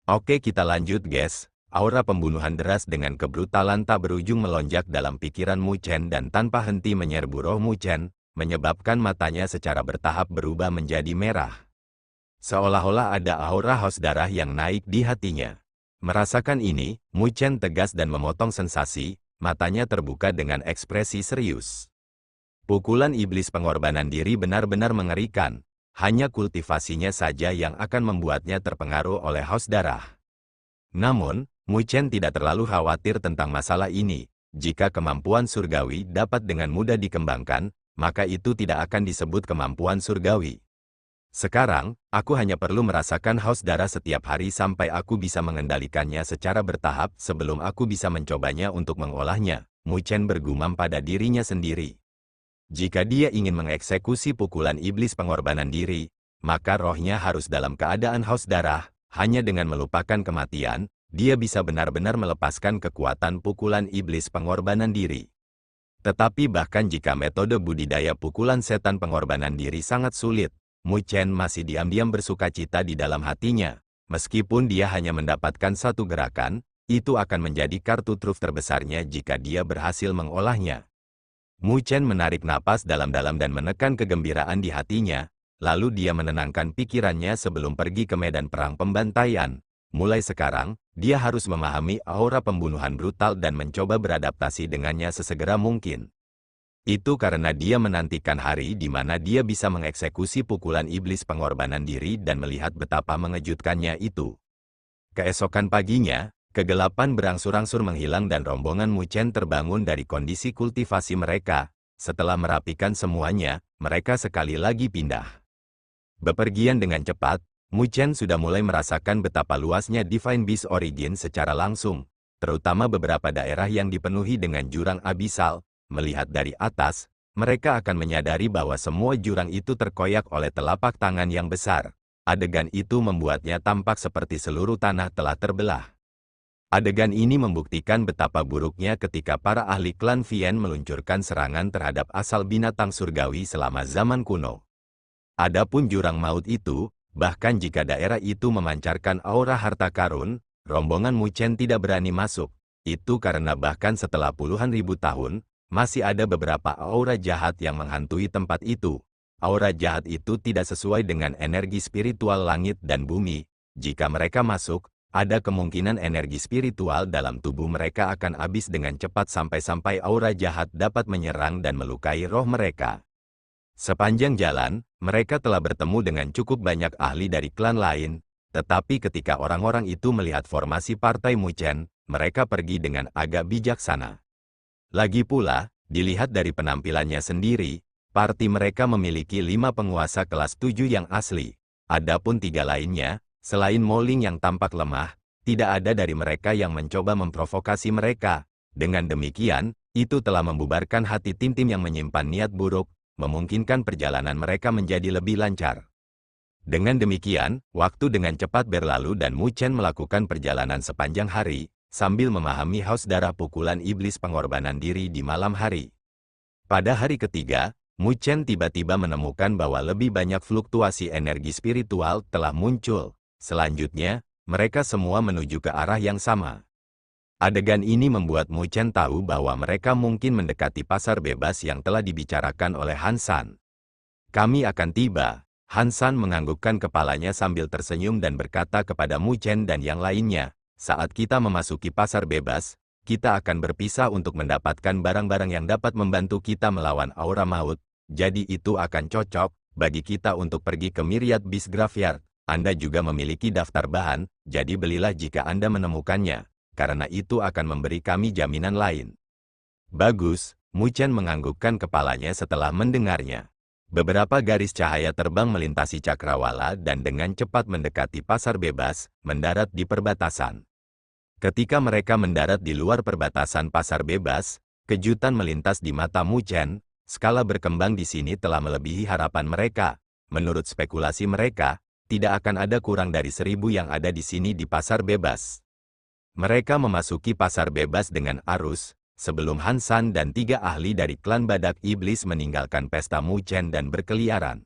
Oke, kita lanjut guys. Aura pembunuhan deras dengan kebrutalan tak berujung melonjak dalam pikiran Mu Chen dan tanpa henti menyerbu roh Mu Chen, menyebabkan matanya secara bertahap berubah menjadi merah. Seolah-olah ada aura haus darah yang naik di hatinya. Merasakan ini, Mu Chen tegas dan memotong sensasi, matanya terbuka dengan ekspresi serius. Pukulan iblis pengorbanan diri benar-benar mengerikan. Hanya kultivasinya saja yang akan membuatnya terpengaruh oleh haus darah. Namun, Mu Chen tidak terlalu khawatir tentang masalah ini. Jika kemampuan surgawi dapat dengan mudah dikembangkan, maka itu tidak akan disebut kemampuan surgawi. Sekarang, aku hanya perlu merasakan haus darah setiap hari sampai aku bisa mengendalikannya secara bertahap sebelum aku bisa mencobanya untuk mengolahnya, Mu Chen bergumam pada dirinya sendiri. Jika dia ingin mengeksekusi pukulan iblis pengorbanan diri, maka rohnya harus dalam keadaan haus darah. Hanya dengan melupakan kematian, dia bisa benar-benar melepaskan kekuatan pukulan iblis pengorbanan diri. Tetapi bahkan jika metode budidaya pukulan setan pengorbanan diri sangat sulit, Mu Chen masih diam-diam bersukacita di dalam hatinya. Meskipun dia hanya mendapatkan satu gerakan, itu akan menjadi kartu truf terbesarnya jika dia berhasil mengolahnya. Mu Chen menarik napas dalam-dalam dan menekan kegembiraan di hatinya, lalu dia menenangkan pikirannya sebelum pergi ke medan perang pembantaian. Mulai sekarang, dia harus memahami aura pembunuhan brutal dan mencoba beradaptasi dengannya sesegera mungkin. Itu karena dia menantikan hari di mana dia bisa mengeksekusi pukulan iblis pengorbanan diri dan melihat betapa mengejutkannya itu. Keesokan paginya, kegelapan berangsur-angsur menghilang dan rombongan Mu Chen terbangun dari kondisi kultivasi mereka. Setelah merapikan semuanya, mereka sekali lagi pindah. Bepergian dengan cepat, Mu Chen sudah mulai merasakan betapa luasnya Divine Beast Origin secara langsung, terutama beberapa daerah yang dipenuhi dengan jurang abisal. Melihat dari atas, mereka akan menyadari bahwa semua jurang itu terkoyak oleh telapak tangan yang besar. Adegan itu membuatnya tampak seperti seluruh tanah telah terbelah. Adegan ini membuktikan betapa buruknya ketika para ahli klan Vian meluncurkan serangan terhadap asal binatang surgawi selama zaman kuno. Adapun jurang maut itu, bahkan jika daerah itu memancarkan aura harta karun, rombongan Mu Chen tidak berani masuk. Itu karena bahkan setelah puluhan ribu tahun, masih ada beberapa aura jahat yang menghantui tempat itu. Aura jahat itu tidak sesuai dengan energi spiritual langit dan bumi. Jika mereka masuk, ada kemungkinan energi spiritual dalam tubuh mereka akan habis dengan cepat sampai-sampai aura jahat dapat menyerang dan melukai roh mereka. Sepanjang jalan, mereka telah bertemu dengan cukup banyak ahli dari klan lain, tetapi ketika orang-orang itu melihat formasi partai Mu Chen, mereka pergi dengan agak bijaksana. Lagi pula, dilihat dari penampilannya sendiri, parti mereka memiliki 5 penguasa kelas 7 yang asli. Adapun 3 lainnya, selain Mo Ling yang tampak lemah, tidak ada dari mereka yang mencoba memprovokasi mereka. Dengan demikian, itu telah membubarkan hati tim-tim yang menyimpan niat buruk, memungkinkan perjalanan mereka menjadi lebih lancar. Dengan demikian, waktu dengan cepat berlalu dan Mu Chen melakukan perjalanan sepanjang hari, sambil memahami haus darah pukulan iblis pengorbanan diri di malam hari. Pada hari ketiga, Mu Chen tiba-tiba menemukan bahwa lebih banyak fluktuasi energi spiritual telah muncul. Selanjutnya, mereka semua menuju ke arah yang sama. Adegan ini membuat Mu Chen tahu bahwa mereka mungkin mendekati pasar bebas yang telah dibicarakan oleh Han San. Kami akan tiba. Han San menganggukkan kepalanya sambil tersenyum dan berkata kepada Mu Chen dan yang lainnya, saat kita memasuki pasar bebas, kita akan berpisah untuk mendapatkan barang-barang yang dapat membantu kita melawan aura maut. Jadi itu akan cocok bagi kita untuk pergi ke Myriad Beast Graveyard. Anda juga memiliki daftar bahan, jadi belilah jika Anda menemukannya, karena itu akan memberi kami jaminan lain. Bagus, Mu Chen menganggukkan kepalanya setelah mendengarnya. Beberapa garis cahaya terbang melintasi cakrawala dan dengan cepat mendekati pasar bebas, mendarat di perbatasan. Ketika mereka mendarat di luar perbatasan pasar bebas, kejutan melintas di mata Mu Chen. Skala berkembang di sini telah melebihi harapan mereka. Menurut spekulasi mereka, tidak akan ada kurang dari 1000 yang ada di sini di pasar bebas. Mereka memasuki pasar bebas dengan arus, sebelum Han San dan 3 ahli dari klan Badak Iblis meninggalkan pesta Mu Chen dan berkeliaran.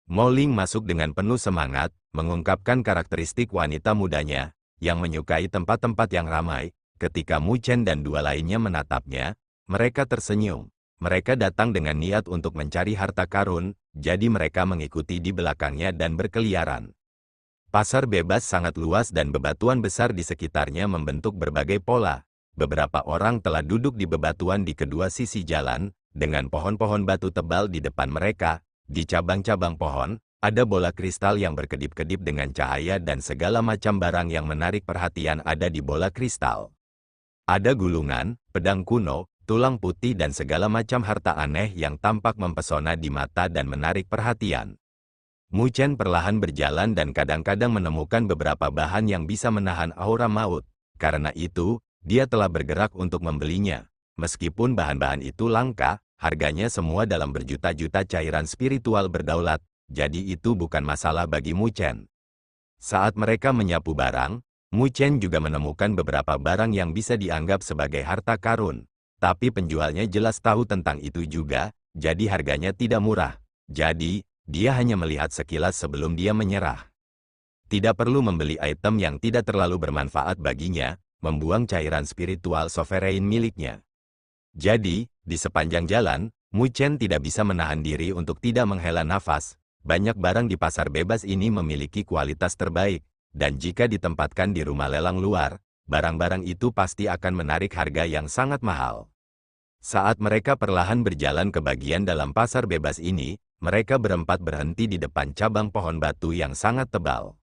Mo Ling masuk dengan penuh semangat, mengungkapkan karakteristik wanita mudanya. yang menyukai tempat-tempat yang ramai. Ketika Mu Chen dan dua lainnya menatapnya, mereka tersenyum. Mereka datang dengan niat untuk mencari harta karun, jadi mereka mengikuti di belakangnya dan berkeliaran. Pasar bebas sangat luas dan bebatuan besar di sekitarnya membentuk berbagai pola. Beberapa orang telah duduk di bebatuan di kedua sisi jalan, dengan pohon-pohon batu tebal di depan mereka. Di cabang-cabang pohon, ada bola kristal yang berkedip-kedip dengan cahaya dan segala macam barang yang menarik perhatian ada di bola kristal. Ada gulungan, pedang kuno, tulang putih dan segala macam harta aneh yang tampak mempesona di mata dan menarik perhatian. Mu Chen perlahan berjalan dan kadang-kadang menemukan beberapa bahan yang bisa menahan aura maut. Karena itu, dia telah bergerak untuk membelinya. Meskipun bahan-bahan itu langka, harganya semua dalam berjuta-juta cairan spiritual berdaulat, jadi itu bukan masalah bagi Mu Chen. Saat mereka menyapu barang, Mu Chen juga menemukan beberapa barang yang bisa dianggap sebagai harta karun. Tapi penjualnya jelas tahu tentang itu juga, jadi harganya tidak murah. Jadi, dia hanya melihat sekilas sebelum dia menyerah. Tidak perlu membeli item yang tidak terlalu bermanfaat baginya, membuang cairan spiritual sovereign miliknya. Jadi, di sepanjang jalan, Mu Chen tidak bisa menahan diri untuk tidak menghela nafas. Banyak barang di pasar bebas ini memiliki kualitas terbaik, dan jika ditempatkan di rumah lelang luar, barang-barang itu pasti akan menarik harga yang sangat mahal. Saat mereka perlahan berjalan ke bagian dalam pasar bebas ini, mereka berempat berhenti di depan cabang pohon batu yang sangat tebal.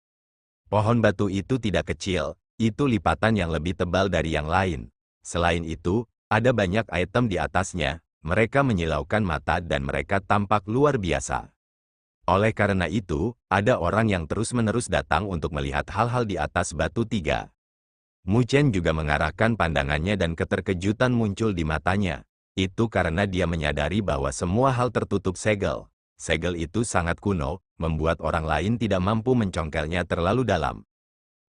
Pohon batu itu tidak kecil, itu lipatan yang lebih tebal dari yang lain. Selain itu, ada banyak item di atasnya, mereka menyilaukan mata dan mereka tampak luar biasa. Oleh karena itu, ada orang yang terus-menerus datang untuk melihat hal-hal di atas batu tiga. Mu Chen juga mengarahkan pandangannya dan keterkejutan muncul di matanya. Itu karena dia menyadari bahwa semua hal tertutup segel. Segel itu sangat kuno, membuat orang lain tidak mampu mencongkelnya terlalu dalam.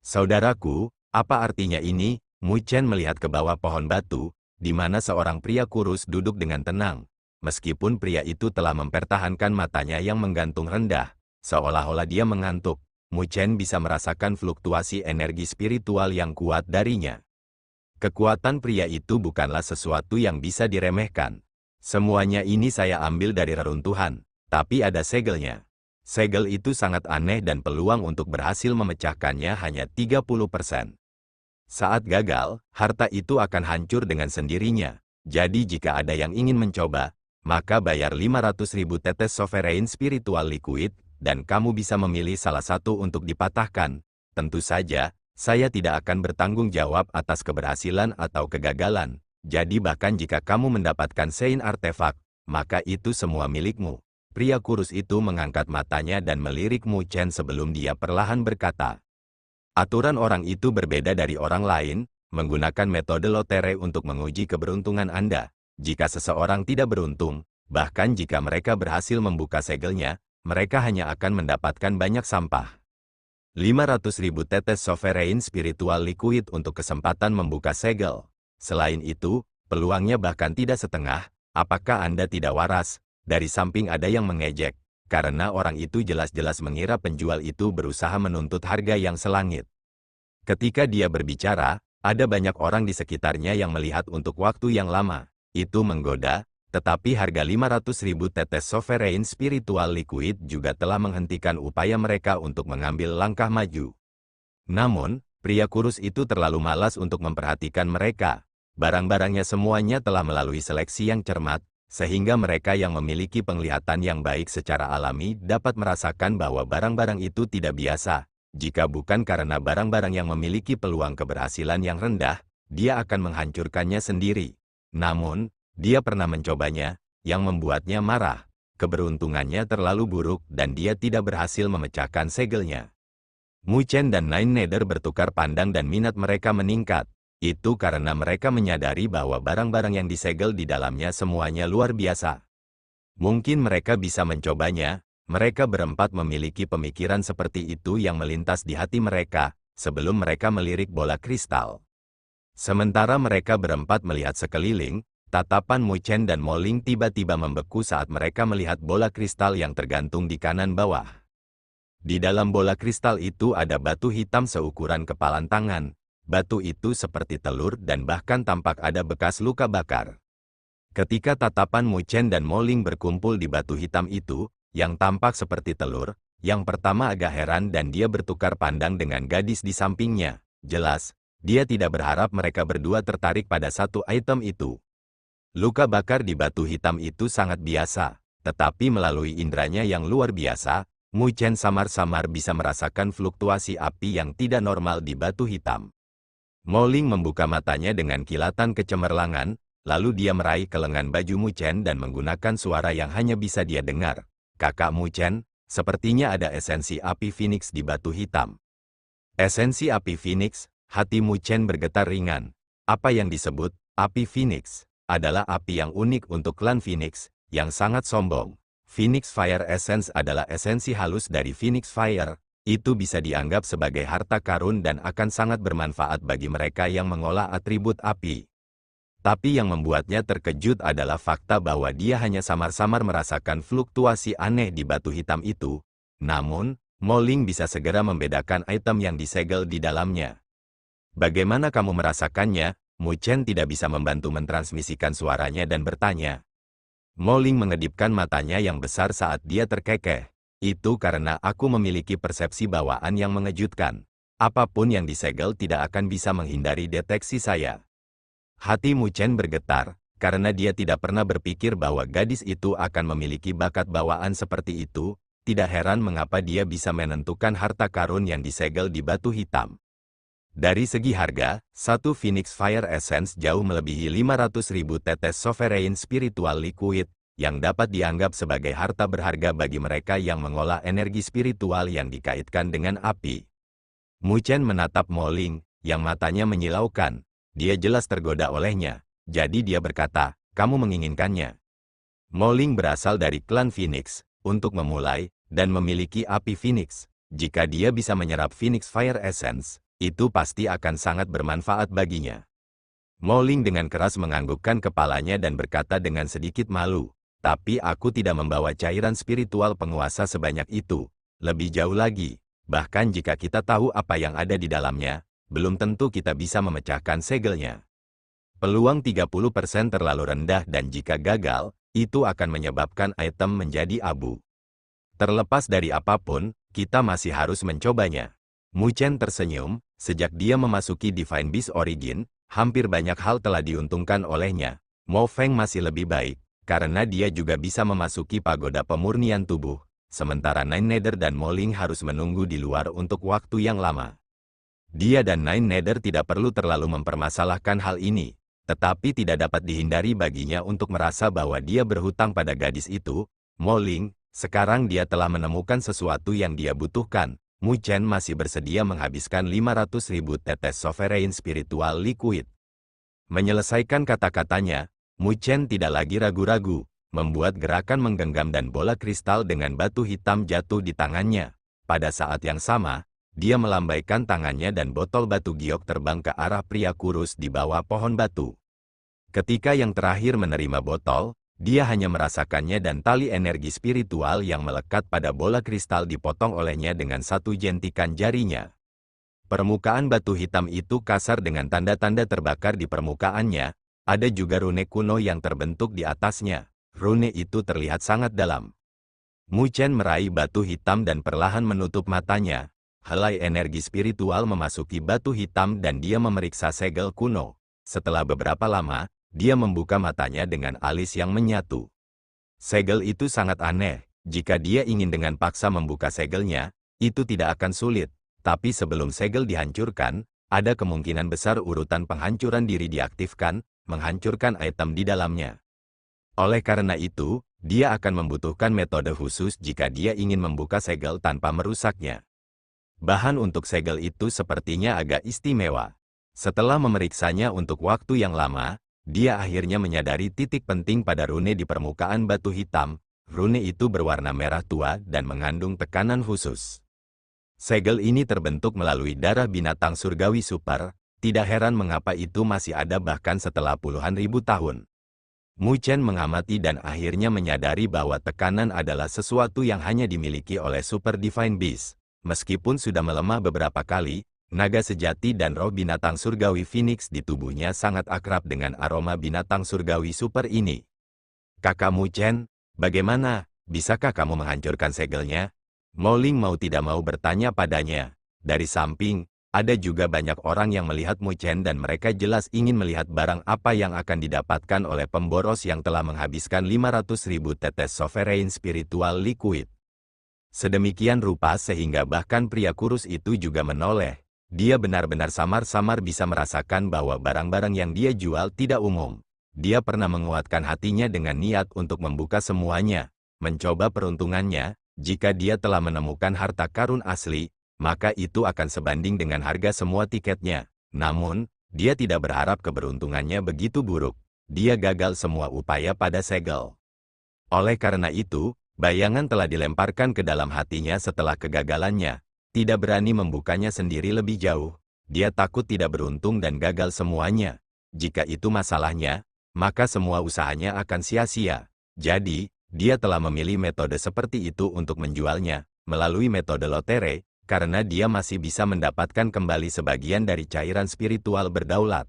Saudaraku, apa artinya ini? Mu Chen melihat ke bawah pohon batu, di mana seorang pria kurus duduk dengan tenang. Meskipun pria itu telah mempertahankan matanya yang menggantung rendah, seolah-olah dia mengantuk, Mu Chen bisa merasakan fluktuasi energi spiritual yang kuat darinya. Kekuatan pria itu bukanlah sesuatu yang bisa diremehkan. Semuanya ini saya ambil dari reruntuhan, tapi ada segelnya. Segel itu sangat aneh dan peluang untuk berhasil memecahkannya hanya 30%. Saat gagal, harta itu akan hancur dengan sendirinya. Jadi jika ada yang ingin mencoba, maka bayar 500.000 tetes sovereign spiritual liquid, dan kamu bisa memilih salah satu untuk dipatahkan. Tentu saja, saya tidak akan bertanggung jawab atas keberhasilan atau kegagalan. Jadi bahkan jika kamu mendapatkan Sein artefak, maka itu semua milikmu. Pria kurus itu mengangkat matanya dan melirik Mu Chen sebelum dia perlahan berkata, aturan orang itu berbeda dari orang lain, menggunakan metode lotre untuk menguji keberuntungan Anda. Jika seseorang tidak beruntung, bahkan jika mereka berhasil membuka segelnya, mereka hanya akan mendapatkan banyak sampah. 500.000 tetes sovereign spiritual liquid untuk kesempatan membuka segel. Selain itu, peluangnya bahkan tidak setengah. Apakah Anda tidak waras? Dari samping ada yang mengejek. Karena orang itu jelas-jelas mengira penjual itu berusaha menuntut harga yang selangit. Ketika dia berbicara, ada banyak orang di sekitarnya yang melihat untuk waktu yang lama. Itu menggoda, tetapi harga 500.000 tetes sovereign spiritual liquid juga telah menghentikan upaya mereka untuk mengambil langkah maju. Namun, pria kurus itu terlalu malas untuk memperhatikan mereka. Barang-barangnya semuanya telah melalui seleksi yang cermat, sehingga mereka yang memiliki penglihatan yang baik secara alami dapat merasakan bahwa barang-barang itu tidak biasa. Jika bukan karena barang-barang yang memiliki peluang keberhasilan yang rendah, dia akan menghancurkannya sendiri. Namun, dia pernah mencobanya, yang membuatnya marah. Keberuntungannya terlalu buruk dan dia tidak berhasil memecahkan segelnya. Mu Chen dan Nine Nether bertukar pandang dan minat mereka meningkat. Itu karena mereka menyadari bahwa barang-barang yang disegel di dalamnya semuanya luar biasa. Mungkin mereka bisa mencobanya. Mereka berempat memiliki pemikiran seperti itu yang melintas di hati mereka, sebelum mereka melirik bola kristal. Sementara mereka berempat melihat sekeliling, tatapan Mu Chen dan Mo Ling tiba-tiba membeku saat mereka melihat bola kristal yang tergantung di kanan bawah. Di dalam bola kristal itu ada batu hitam seukuran kepalan tangan. Batu itu seperti telur dan bahkan tampak ada bekas luka bakar. Ketika tatapan Mu Chen dan Mo Ling berkumpul di batu hitam itu, yang tampak seperti telur, yang pertama agak heran dan dia bertukar pandang dengan gadis di sampingnya. Jelas, dia tidak berharap mereka berdua tertarik pada satu item itu. Luka bakar di batu hitam itu sangat biasa, tetapi melalui indranya yang luar biasa, Mu Chen samar-samar bisa merasakan fluktuasi api yang tidak normal di batu hitam. Mo Ling membuka matanya dengan kilatan kecemerlangan, lalu dia meraih ke lengan baju Mu Chen dan menggunakan suara yang hanya bisa dia dengar. Kakak Mu Chen, sepertinya ada esensi api Phoenix di batu hitam. Esensi api Phoenix, hati Mu Chen bergetar ringan. Apa yang disebut api Phoenix adalah api yang unik untuk klan Phoenix, yang sangat sombong. Phoenix Fire Essence adalah esensi halus dari Phoenix Fire. Itu bisa dianggap sebagai harta karun dan akan sangat bermanfaat bagi mereka yang mengolah atribut api. Tapi yang membuatnya terkejut adalah fakta bahwa dia hanya samar-samar merasakan fluktuasi aneh di batu hitam itu. Namun, Mo Ling bisa segera membedakan item yang disegel di dalamnya. Bagaimana kamu merasakannya? Mu Chen tidak bisa membantu mentransmisikan suaranya dan bertanya. Mo Ling mengedipkan matanya yang besar saat dia terkekeh. Itu karena aku memiliki persepsi bawaan yang mengejutkan. Apapun yang disegel tidak akan bisa menghindari deteksi saya. Hati Mu Chen bergetar, karena dia tidak pernah berpikir bahwa gadis itu akan memiliki bakat bawaan seperti itu. Tidak heran mengapa dia bisa menentukan harta karun yang disegel di batu hitam. Dari segi harga, satu Phoenix Fire Essence jauh melebihi 500.000 tetes Sovereign Spiritual Liquid, yang dapat dianggap sebagai harta berharga bagi mereka yang mengolah energi spiritual yang dikaitkan dengan api. Mu Chen menatap Mo Ling, yang matanya menyilaukan. Dia jelas tergoda olehnya, jadi dia berkata, kamu menginginkannya. Mo Ling berasal dari klan Phoenix, untuk memulai, dan memiliki api Phoenix. Jika dia bisa menyerap Phoenix Fire Essence, itu pasti akan sangat bermanfaat baginya. Mo Ling dengan keras menganggukkan kepalanya dan berkata dengan sedikit malu, tapi aku tidak membawa cairan spiritual penguasa sebanyak itu. Lebih jauh lagi, bahkan jika kita tahu apa yang ada di dalamnya, belum tentu kita bisa memecahkan segelnya. Peluang 30% terlalu rendah dan jika gagal, itu akan menyebabkan item menjadi abu. Terlepas dari apapun, kita masih harus mencobanya. Mu Chen tersenyum, sejak dia memasuki Divine Beast Origin, hampir banyak hal telah diuntungkan olehnya. Mo Feng masih lebih baik, karena dia juga bisa memasuki pagoda pemurnian tubuh, sementara Nine Nether dan Mo Ling harus menunggu di luar untuk waktu yang lama. Dia dan Nine Nether tidak perlu terlalu mempermasalahkan hal ini, tetapi tidak dapat dihindari baginya untuk merasa bahwa dia berhutang pada gadis itu. Mo Ling, sekarang dia telah menemukan sesuatu yang dia butuhkan. Mu Chen masih bersedia menghabiskan 500.000 tetes Sovereign Spiritual Liquid. Menyelesaikan kata-katanya, Mu Chen tidak lagi ragu-ragu, membuat gerakan menggenggam dan bola kristal dengan batu hitam jatuh di tangannya. Pada saat yang sama, dia melambaikan tangannya dan botol batu giok terbang ke arah pria kurus di bawah pohon batu. Ketika yang terakhir menerima botol, dia hanya merasakannya dan tali energi spiritual yang melekat pada bola kristal dipotong olehnya dengan satu jentikan jarinya. Permukaan batu hitam itu kasar dengan tanda-tanda terbakar di permukaannya, ada juga rune kuno yang terbentuk di atasnya. Rune itu terlihat sangat dalam. Mu Chen meraih batu hitam dan perlahan menutup matanya. Helai energi spiritual memasuki batu hitam dan dia memeriksa segel kuno. Setelah beberapa lama, dia membuka matanya dengan alis yang menyatu. Segel itu sangat aneh. Jika dia ingin dengan paksa membuka segelnya, itu tidak akan sulit. Tapi sebelum segel dihancurkan, ada kemungkinan besar urutan penghancuran diri diaktifkan, menghancurkan item di dalamnya. Oleh karena itu, dia akan membutuhkan metode khusus jika dia ingin membuka segel tanpa merusaknya. Bahan untuk segel itu sepertinya agak istimewa. Setelah memeriksanya untuk waktu yang lama, dia akhirnya menyadari titik penting pada rune di permukaan batu hitam. Rune itu berwarna merah tua dan mengandung tekanan khusus. Segel ini terbentuk melalui darah binatang surgawi super. Tidak heran mengapa itu masih ada bahkan setelah puluhan ribu tahun. Mu Chen mengamati dan akhirnya menyadari bahwa tekanan adalah sesuatu yang hanya dimiliki oleh Super Divine Beast. Meskipun sudah melemah beberapa kali, naga sejati dan roh binatang surgawi Phoenix di tubuhnya sangat akrab dengan aroma binatang surgawi super ini. Kakak Mu Chen, bagaimana? Bisakah kamu menghancurkan segelnya? Mouling mau tidak mau bertanya padanya. Dari samping, ada juga banyak orang yang melihat Mu Chen dan mereka jelas ingin melihat barang apa yang akan didapatkan oleh pemboros yang telah menghabiskan 500.000 tetes sovereign spiritual liquid. Sedemikian rupa sehingga bahkan pria kurus itu juga menoleh. Dia benar-benar samar-samar bisa merasakan bahwa barang-barang yang dia jual tidak umum. Dia pernah menguatkan hatinya dengan niat untuk membuka semuanya, mencoba peruntungannya. Jika dia telah menemukan harta karun asli, maka itu akan sebanding dengan harga semua tiketnya. Namun, dia tidak berharap keberuntungannya begitu buruk. Dia gagal semua upaya pada segel. Oleh karena itu, bayangan telah dilemparkan ke dalam hatinya setelah kegagalannya. Tidak berani membukanya sendiri lebih jauh. Dia takut tidak beruntung dan gagal semuanya. Jika itu masalahnya, maka semua usahanya akan sia-sia. Jadi, dia telah memilih metode seperti itu untuk menjualnya, melalui metode lotre, karena dia masih bisa mendapatkan kembali sebagian dari cairan spiritual berdaulat.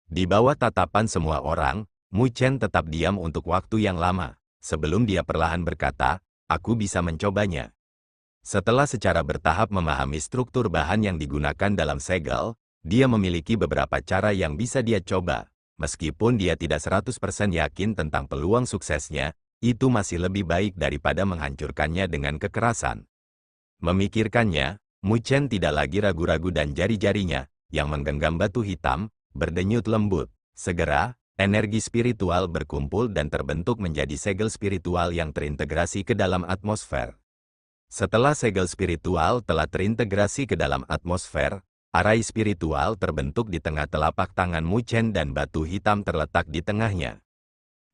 Di bawah tatapan semua orang, Mu Chen tetap diam untuk waktu yang lama. Sebelum dia perlahan berkata, aku bisa mencobanya. Setelah secara bertahap memahami struktur bahan yang digunakan dalam segel, dia memiliki beberapa cara yang bisa dia coba. Meskipun dia tidak 100% yakin tentang peluang suksesnya, itu masih lebih baik daripada menghancurkannya dengan kekerasan. Memikirkannya, Mu Chen tidak lagi ragu-ragu dan jari-jarinya, yang menggenggam batu hitam, berdenyut lembut. Segera, energi spiritual berkumpul dan terbentuk menjadi segel spiritual yang terintegrasi ke dalam atmosfer. Setelah segel spiritual telah terintegrasi ke dalam atmosfer, arai spiritual terbentuk di tengah telapak tangan Mu Chen dan batu hitam terletak di tengahnya.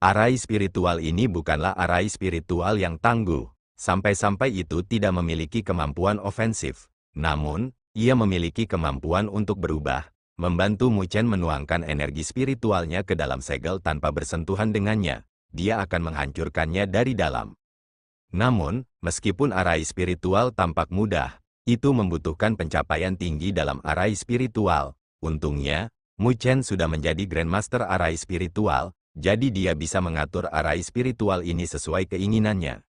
Arai spiritual ini bukanlah arai spiritual yang tangguh, sampai-sampai itu tidak memiliki kemampuan ofensif. Namun, ia memiliki kemampuan untuk berubah, membantu Mu Chen menuangkan energi spiritualnya ke dalam segel tanpa bersentuhan dengannya. Dia akan menghancurkannya dari dalam. Namun, meskipun arai spiritual tampak mudah, itu membutuhkan pencapaian tinggi dalam arai spiritual. Untungnya, Mu Chen sudah menjadi Grandmaster arai spiritual, jadi dia bisa mengatur arai spiritual ini sesuai keinginannya.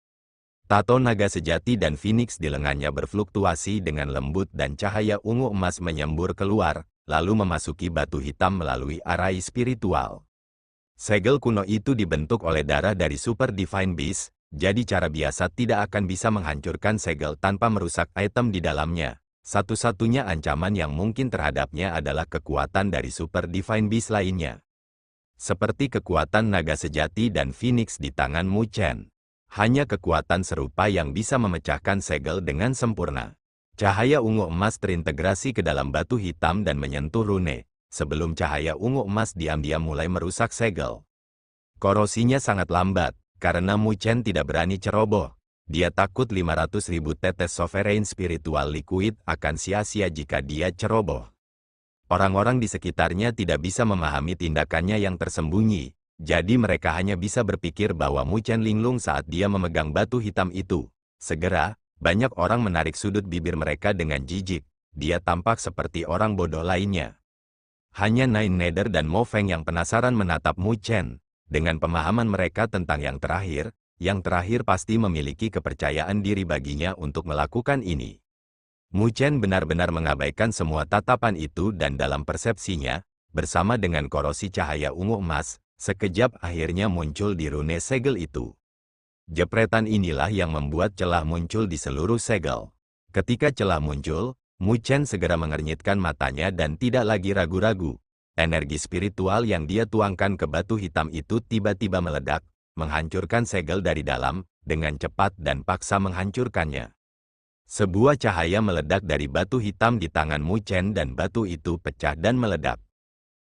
Tato naga sejati dan Phoenix di lengannya berfluktuasi dengan lembut dan cahaya ungu emas menyembur keluar, lalu memasuki batu hitam melalui arai spiritual. Segel kuno itu dibentuk oleh darah dari Super Divine Beast, jadi cara biasa tidak akan bisa menghancurkan segel tanpa merusak item di dalamnya. Satu-satunya ancaman yang mungkin terhadapnya adalah kekuatan dari Super Divine Beast lainnya. Seperti kekuatan naga sejati dan Phoenix di tangan Mu Chen. Hanya kekuatan serupa yang bisa memecahkan segel dengan sempurna. Cahaya ungu emas terintegrasi ke dalam batu hitam dan menyentuh rune, sebelum cahaya ungu emas diam-diam mulai merusak segel. Korosinya sangat lambat, karena Mu Chen tidak berani ceroboh. Dia takut 500.000 tetes sovereign spiritual liquid akan sia-sia jika dia ceroboh. Orang-orang di sekitarnya tidak bisa memahami tindakannya yang tersembunyi, jadi mereka hanya bisa berpikir bahwa Mu Chen linglung saat dia memegang batu hitam itu. Segera, banyak orang menarik sudut bibir mereka dengan jijik. Dia tampak seperti orang bodoh lainnya. Hanya Nine Nether dan Mo Feng yang penasaran menatap Mu Chen. Dengan pemahaman mereka tentang yang terakhir pasti memiliki kepercayaan diri baginya untuk melakukan ini. Mu Chen benar-benar mengabaikan semua tatapan itu dan dalam persepsinya, bersama dengan korosi cahaya ungu emas, sekejap akhirnya muncul di rune segel itu. Jepretan inilah yang membuat celah muncul di seluruh segel. Ketika celah muncul, Mu Chen segera mengernyitkan matanya dan tidak lagi ragu-ragu. Energi spiritual yang dia tuangkan ke batu hitam itu tiba-tiba meledak, menghancurkan segel dari dalam, dengan cepat dan paksa menghancurkannya. Sebuah cahaya meledak dari batu hitam di tangan Mu Chen dan batu itu pecah dan meledak.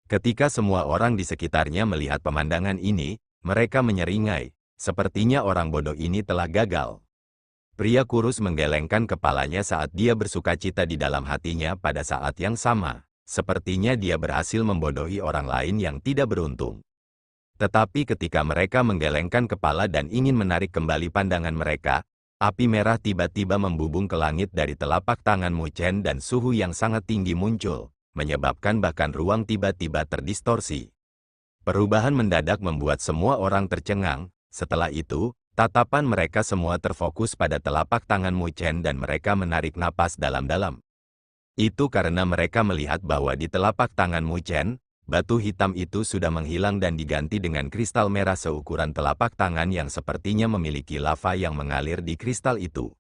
Ketika semua orang di sekitarnya melihat pemandangan ini, mereka menyeringai, sepertinya orang bodoh ini telah gagal. Pria kurus menggelengkan kepalanya saat dia bersukacita di dalam hatinya pada saat yang sama. Sepertinya dia berhasil membodohi orang lain yang tidak beruntung. Tetapi ketika mereka menggelengkan kepala dan ingin menarik kembali pandangan mereka, api merah tiba-tiba membubung ke langit dari telapak tangan Mu Chen dan suhu yang sangat tinggi muncul, menyebabkan bahkan ruang tiba-tiba terdistorsi. Perubahan mendadak membuat semua orang tercengang. Setelah itu, tatapan mereka semua terfokus pada telapak tangan Mu Chen dan mereka menarik napas dalam-dalam. Itu karena mereka melihat bahwa di telapak tangan Mu Chen, batu hitam itu sudah menghilang dan diganti dengan kristal merah seukuran telapak tangan yang sepertinya memiliki lava yang mengalir di kristal itu.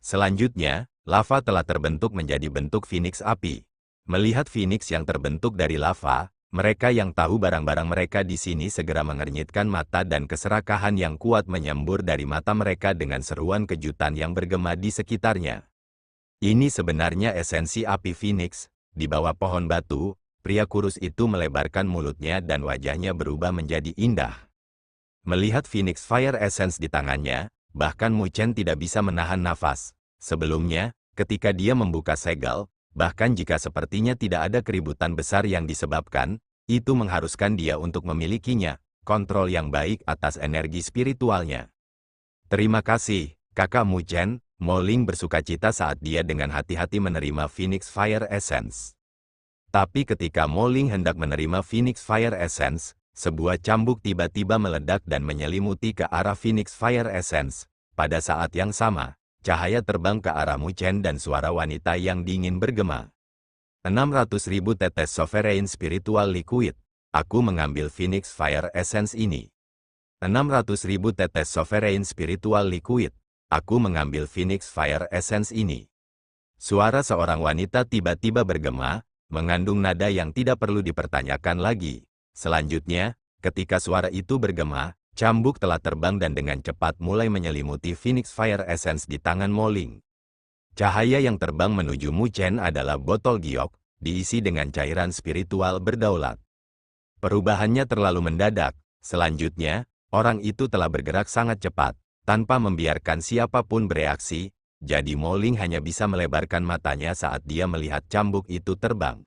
Selanjutnya, lava telah terbentuk menjadi bentuk Phoenix api. Melihat Phoenix yang terbentuk dari lava, mereka yang tahu barang-barang mereka di sini segera mengernyitkan mata dan keserakahan yang kuat menyembur dari mata mereka dengan seruan kejutan yang bergema di sekitarnya. Ini sebenarnya esensi api Phoenix. Di bawah pohon batu, pria kurus itu melebarkan mulutnya dan wajahnya berubah menjadi indah. Melihat Phoenix Fire Essence di tangannya, bahkan Mu Chen tidak bisa menahan nafas. Sebelumnya, ketika dia membuka segel, bahkan jika sepertinya tidak ada keributan besar yang disebabkan, itu mengharuskan dia untuk memilikinya, kontrol yang baik atas energi spiritualnya. Terima kasih, kakak Mu Chen. Mo Ling bersukacita saat dia dengan hati-hati menerima Phoenix Fire Essence. Tapi ketika Mo Ling hendak menerima Phoenix Fire Essence, sebuah cambuk tiba-tiba meledak dan menyelimuti ke arah Phoenix Fire Essence. Pada saat yang sama, cahaya terbang ke arah Mu Chen dan suara wanita yang dingin bergema. 600.000 tetes Sovereign Spiritual Liquid. Aku mengambil Phoenix Fire Essence ini. 600.000 tetes Sovereign Spiritual Liquid. Aku mengambil Phoenix Fire Essence ini. Suara seorang wanita tiba-tiba bergema, mengandung nada yang tidak perlu dipertanyakan lagi. Selanjutnya, ketika suara itu bergema, cambuk telah terbang dan dengan cepat mulai menyelimuti Phoenix Fire Essence di tangan Mo Ling. Cahaya yang terbang menuju Mu Chen adalah botol giok, diisi dengan cairan spiritual berdaulat. Perubahannya terlalu mendadak. Selanjutnya, orang itu telah bergerak sangat cepat, tanpa membiarkan siapapun bereaksi, jadi Mo Ling hanya bisa melebarkan matanya saat dia melihat cambuk itu terbang.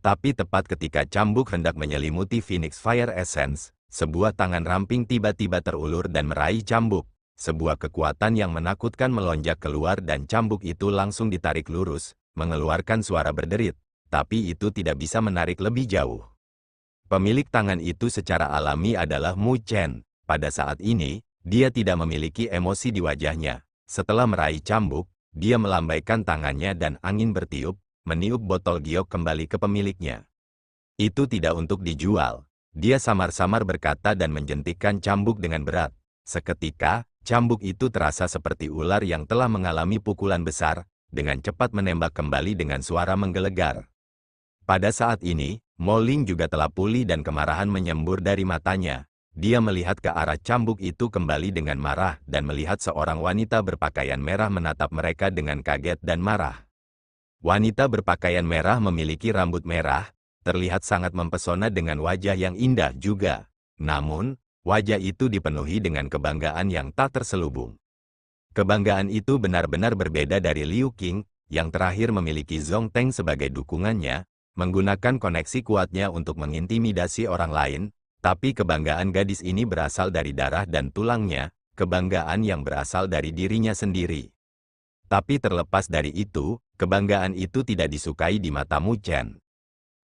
Tapi tepat ketika cambuk hendak menyelimuti Phoenix Fire Essence, sebuah tangan ramping tiba-tiba terulur dan meraih cambuk. Sebuah kekuatan yang menakutkan melonjak keluar dan cambuk itu langsung ditarik lurus, mengeluarkan suara berderit, tapi itu tidak bisa menarik lebih jauh. Pemilik tangan itu secara alami adalah Mu Chen. Pada saat ini, dia tidak memiliki emosi di wajahnya. Setelah meraih cambuk, dia melambaikan tangannya dan angin bertiup, meniup botol giok kembali ke pemiliknya. Itu tidak untuk dijual. Dia samar-samar berkata dan menjentikkan cambuk dengan berat. Seketika, cambuk itu terasa seperti ular yang telah mengalami pukulan besar, dengan cepat menembak kembali dengan suara menggelegar. Pada saat ini, Mo Ling juga telah pulih dan kemarahan menyembur dari matanya. Dia melihat ke arah cambuk itu kembali dengan marah dan melihat seorang wanita berpakaian merah menatap mereka dengan kaget dan marah. Wanita berpakaian merah memiliki rambut merah, terlihat sangat mempesona dengan wajah yang indah juga. Namun, wajah itu dipenuhi dengan kebanggaan yang tak terselubung. Kebanggaan itu benar-benar berbeda dari Liu Qing, yang terakhir memiliki Zhong Teng sebagai dukungannya, menggunakan koneksi kuatnya untuk mengintimidasi orang lain. Tapi kebanggaan gadis ini berasal dari darah dan tulangnya, kebanggaan yang berasal dari dirinya sendiri. Tapi terlepas dari itu, kebanggaan itu tidak disukai di mata Mu Chen.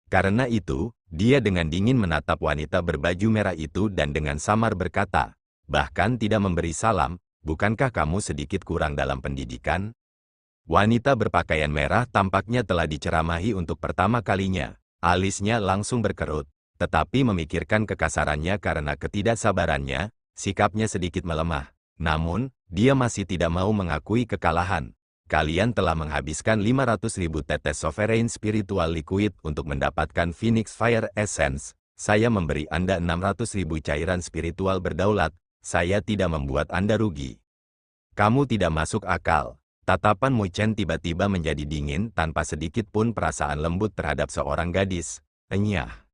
Karena itu, dia dengan dingin menatap wanita berbaju merah itu dan dengan samar berkata, bahkan tidak memberi salam, bukankah kamu sedikit kurang dalam pendidikan? Wanita berpakaian merah tampaknya telah diceramahi untuk pertama kalinya. Alisnya langsung berkerut. Tetapi memikirkan kekasarannya karena ketidaksabarannya, sikapnya sedikit melemah. Namun, dia masih tidak mau mengakui kekalahan. Kalian telah menghabiskan 500.000 tetes Sovereign Spiritual Liquid untuk mendapatkan Phoenix Fire Essence. Saya memberi Anda 600.000 cairan spiritual berdaulat. Saya tidak membuat Anda rugi. Kamu tidak masuk akal. Tatapan Mu Chen tiba-tiba menjadi dingin tanpa sedikit pun perasaan lembut terhadap seorang gadis. Enyah.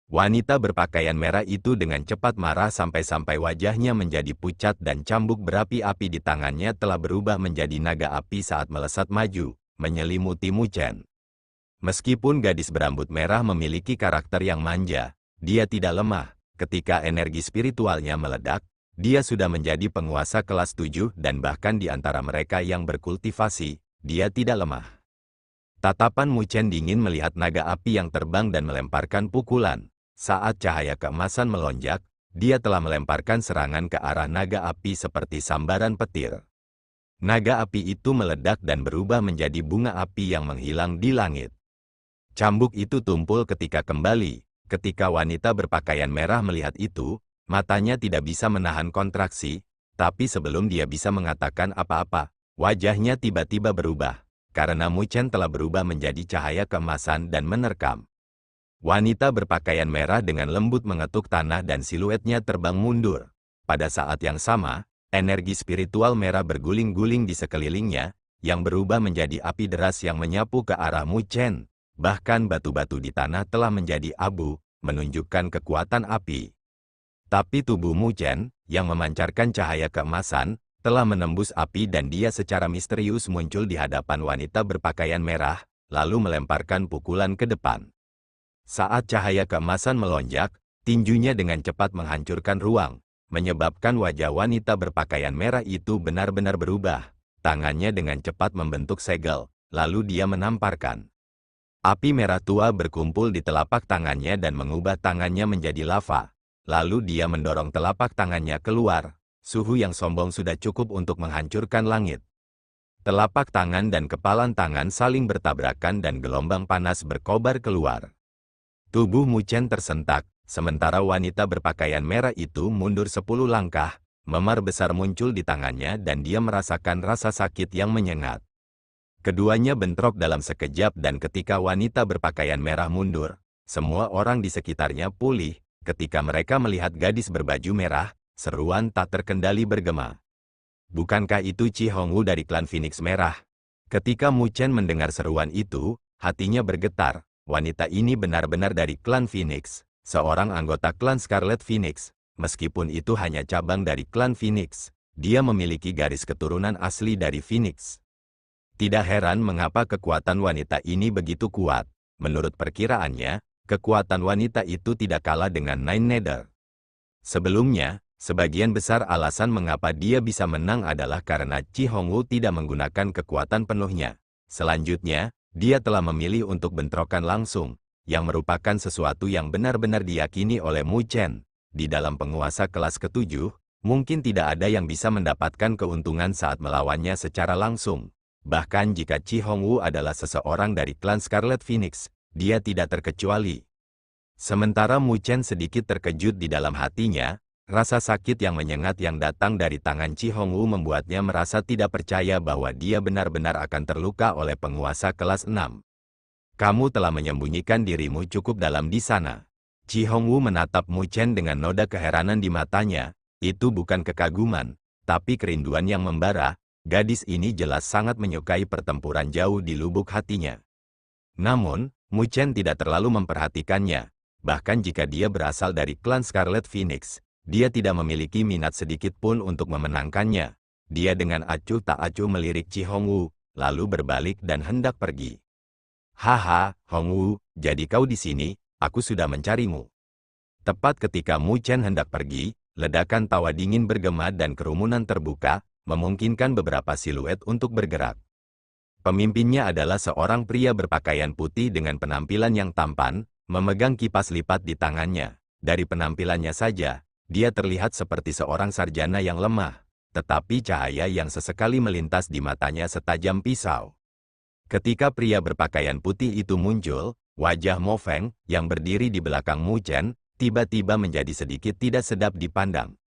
Wanita berpakaian merah itu dengan cepat marah sampai-sampai wajahnya menjadi pucat dan cambuk berapi-api di tangannya telah berubah menjadi naga api saat melesat maju, menyelimuti Mu Chen. Meskipun gadis berambut merah memiliki karakter yang manja, dia tidak lemah. ketika energi spiritualnya meledak, dia sudah menjadi penguasa kelas 7 dan bahkan di antara mereka yang berkultivasi, dia tidak lemah. Tatapan Mu Chen dingin melihat naga api yang terbang dan melemparkan pukulan. Saat cahaya keemasan melonjak, dia telah melemparkan serangan ke arah naga api seperti sambaran petir. Naga api itu meledak dan berubah menjadi bunga api yang menghilang di langit. Cambuk itu tumpul ketika kembali. Ketika wanita berpakaian merah melihat itu, matanya tidak bisa menahan kontraksi, tapi sebelum dia bisa mengatakan apa-apa, wajahnya tiba-tiba berubah, karena Mu Chen telah berubah menjadi cahaya keemasan dan menerkam. Wanita berpakaian merah dengan lembut mengetuk tanah dan siluetnya terbang mundur. Pada saat yang sama, energi spiritual merah berguling-guling di sekelilingnya, yang berubah menjadi api deras yang menyapu ke arah Mu Chen. Bahkan batu-batu di tanah telah menjadi abu, menunjukkan kekuatan api. Tapi tubuh Mu Chen, yang memancarkan cahaya keemasan, telah menembus api dan dia secara misterius muncul di hadapan wanita berpakaian merah, lalu melemparkan pukulan ke depan. Saat cahaya keemasan melonjak, tinjunya dengan cepat menghancurkan ruang, menyebabkan wajah wanita berpakaian merah itu benar-benar berubah. Tangannya dengan cepat membentuk segel, lalu dia menamparkan. Api merah tua berkumpul di telapak tangannya dan mengubah tangannya menjadi lava. Lalu dia mendorong telapak tangannya keluar. Suhu yang sombong sudah cukup untuk menghancurkan langit. Telapak tangan dan kepalan tangan saling bertabrakan dan gelombang panas berkobar keluar. Tubuh Mu Chen tersentak, sementara wanita berpakaian merah itu mundur 10 langkah. Memar besar muncul di tangannya dan dia merasakan rasa sakit yang menyengat. Keduanya bentrok dalam sekejap dan ketika wanita berpakaian merah mundur, semua orang di sekitarnya pulih. Ketika mereka melihat gadis berbaju merah, seruan tak terkendali bergema. Bukankah itu Chi Hongwu dari klan Phoenix Merah? Ketika Mu Chen mendengar seruan itu, hatinya bergetar. Wanita ini benar-benar dari klan Phoenix, seorang anggota klan Scarlet Phoenix. Meskipun itu hanya cabang dari klan Phoenix, dia memiliki garis keturunan asli dari Phoenix. Tidak heran mengapa kekuatan wanita ini begitu kuat. Menurut perkiraannya, kekuatan wanita itu tidak kalah dengan Nine Nether. Sebelumnya, sebagian besar alasan mengapa dia bisa menang adalah karena Chi Hongwu tidak menggunakan kekuatan penuhnya. Selanjutnya, dia telah memilih untuk bentrokan langsung, yang merupakan sesuatu yang benar-benar diyakini oleh Mu Chen. Di dalam penguasa kelas ke-7, mungkin tidak ada yang bisa mendapatkan keuntungan saat melawannya secara langsung. Bahkan jika Chi Hongwu adalah seseorang dari klan Scarlet Phoenix, dia tidak terkecuali. Sementara Mu Chen sedikit terkejut di dalam hatinya, rasa sakit yang menyengat yang datang dari tangan Chi Hongwu membuatnya merasa tidak percaya bahwa dia benar-benar akan terluka oleh penguasa kelas 6. Kamu telah menyembunyikan dirimu cukup dalam di sana. Chi Hongwu menatap Mu Chen dengan noda keheranan di matanya. Itu bukan kekaguman, tapi kerinduan yang membara. Gadis ini jelas sangat menyukai pertempuran jauh di lubuk hatinya. Namun, Mu Chen tidak terlalu memperhatikannya. Bahkan jika dia berasal dari klan Scarlet Phoenix, dia tidak memiliki minat sedikit pun untuk memenangkannya. Dia dengan acuh tak acuh melirik Chi Hongwu, lalu berbalik dan hendak pergi. Haha, Hongwu, jadi kau di sini, aku sudah mencarimu. Tepat ketika Mu Chen hendak pergi, ledakan tawa dingin bergema dan kerumunan terbuka, memungkinkan beberapa siluet untuk bergerak. Pemimpinnya adalah seorang pria berpakaian putih dengan penampilan yang tampan, memegang kipas lipat di tangannya. Dari penampilannya saja, dia terlihat seperti seorang sarjana yang lemah, tetapi cahaya yang sesekali melintas di matanya setajam pisau. Ketika pria berpakaian putih itu muncul, wajah Mo Feng, yang berdiri di belakang Mu Chen, tiba-tiba menjadi sedikit tidak sedap dipandang.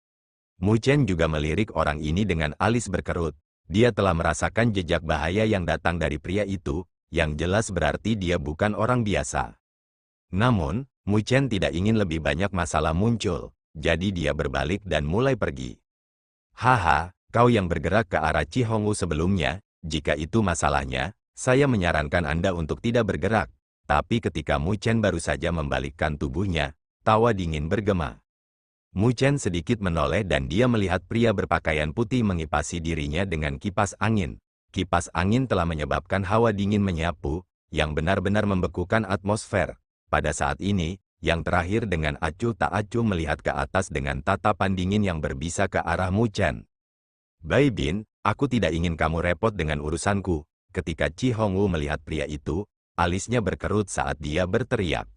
Mu Chen juga melirik orang ini dengan alis berkerut. Dia telah merasakan jejak bahaya yang datang dari pria itu, yang jelas berarti dia bukan orang biasa. Namun, Mu Chen tidak ingin lebih banyak masalah muncul, jadi dia berbalik dan mulai pergi. Haha, kau yang bergerak ke arah Chi Hongwu sebelumnya, jika itu masalahnya, saya menyarankan Anda untuk tidak bergerak. Tapi ketika Mu Chen baru saja membalikkan tubuhnya, tawa dingin bergema. Mu Chen sedikit menoleh dan dia melihat pria berpakaian putih mengipasi dirinya dengan kipas angin. Kipas angin telah menyebabkan hawa dingin menyapu, yang benar-benar membekukan atmosfer. Pada saat ini, yang terakhir dengan acuh tak acuh melihat ke atas dengan tatapan dingin yang berbisa ke arah Mu Chen. Bai Bin, aku tidak ingin kamu repot dengan urusanku. Ketika Chi Hongwu melihat pria itu, alisnya berkerut saat dia berteriak.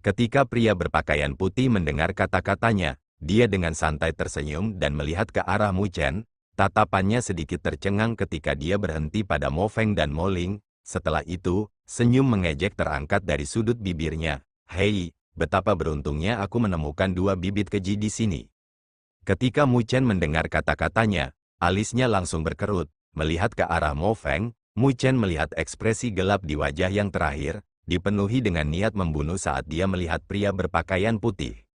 Ketika pria berpakaian putih mendengar kata-katanya, dia dengan santai tersenyum dan melihat ke arah Mu Chen. Tatapannya sedikit tercengang ketika dia berhenti pada Mo Feng dan Mo Ling. Setelah itu, senyum mengejek terangkat dari sudut bibirnya. Hei, betapa beruntungnya aku menemukan 2 bibit keji di sini. Ketika Mu Chen mendengar kata-katanya, alisnya langsung berkerut. Melihat ke arah Mo Feng, Mu Chen melihat ekspresi gelap di wajah yang terakhir, dipenuhi dengan niat membunuh saat dia melihat pria berpakaian putih.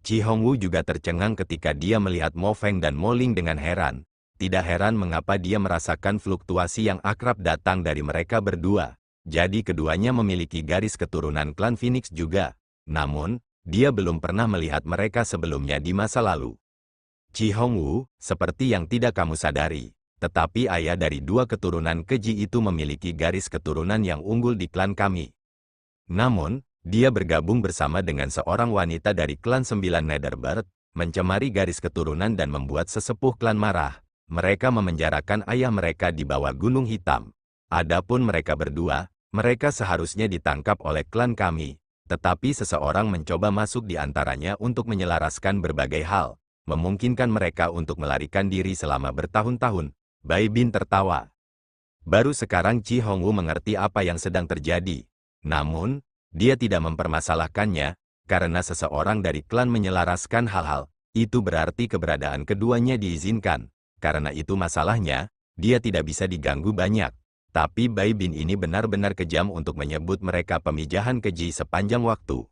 Chi Hongwu juga tercengang ketika dia melihat Mo Feng dan Mo Ling dengan heran. Tidak heran mengapa dia merasakan fluktuasi yang akrab datang dari mereka berdua. Jadi keduanya memiliki garis keturunan klan Phoenix juga. Namun, dia belum pernah melihat mereka sebelumnya di masa lalu. Chi Hongwu, seperti yang tidak kamu sadari, tetapi ayah dari 2 keturunan keji itu memiliki garis keturunan yang unggul di klan kami. Namun, dia bergabung bersama dengan seorang wanita dari klan 9 Netherbird, mencemari garis keturunan dan membuat sesepuh klan marah. Mereka memenjarakan ayah mereka di bawah Gunung Hitam. Adapun mereka berdua, mereka seharusnya ditangkap oleh klan kami. Tetapi seseorang mencoba masuk di antaranya untuk menyelaraskan berbagai hal, memungkinkan mereka untuk melarikan diri selama bertahun-tahun. Bai Bin tertawa. Baru sekarang Chi Hongwu mengerti apa yang sedang terjadi. Namun, dia tidak mempermasalahkannya, karena seseorang dari klan menyelaraskan hal-hal, itu berarti keberadaan keduanya diizinkan. Karena itu masalahnya, dia tidak bisa diganggu banyak. Tapi Bai Bin ini benar-benar kejam untuk menyebut mereka pemijahan keji sepanjang waktu.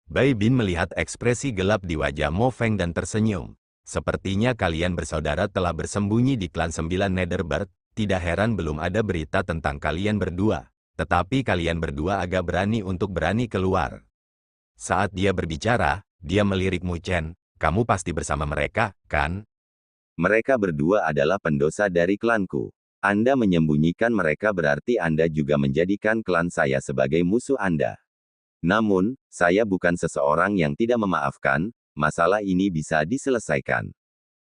Bai Bin melihat ekspresi gelap di wajah Mo Feng dan tersenyum. Sepertinya kalian bersaudara telah bersembunyi di klan 9 Netherbird, tidak heran belum ada berita tentang kalian berdua. Tetapi kalian berdua agak berani untuk berani keluar. Saat dia berbicara, dia melirik Mu Chen, kamu pasti bersama mereka, kan? Mereka berdua adalah pendosa dari klanku. Anda menyembunyikan mereka berarti Anda juga menjadikan klan saya sebagai musuh Anda. Namun, saya bukan seseorang yang tidak memaafkan, masalah ini bisa diselesaikan.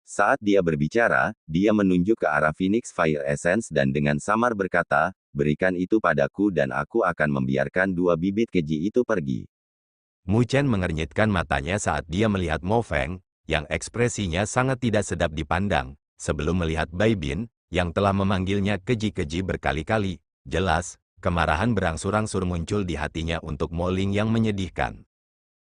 Saat dia berbicara, dia menunjuk ke arah Phoenix Fire Essence dan dengan samar berkata, berikan itu padaku dan aku akan membiarkan 2 bibit keji itu pergi. Mu Chen mengernyitkan matanya saat dia melihat Mo Feng, yang ekspresinya sangat tidak sedap dipandang, sebelum melihat Bai Bin, yang telah memanggilnya keji-keji berkali-kali. Jelas, kemarahan berangsur-angsur muncul di hatinya untuk Mo Ling yang menyedihkan.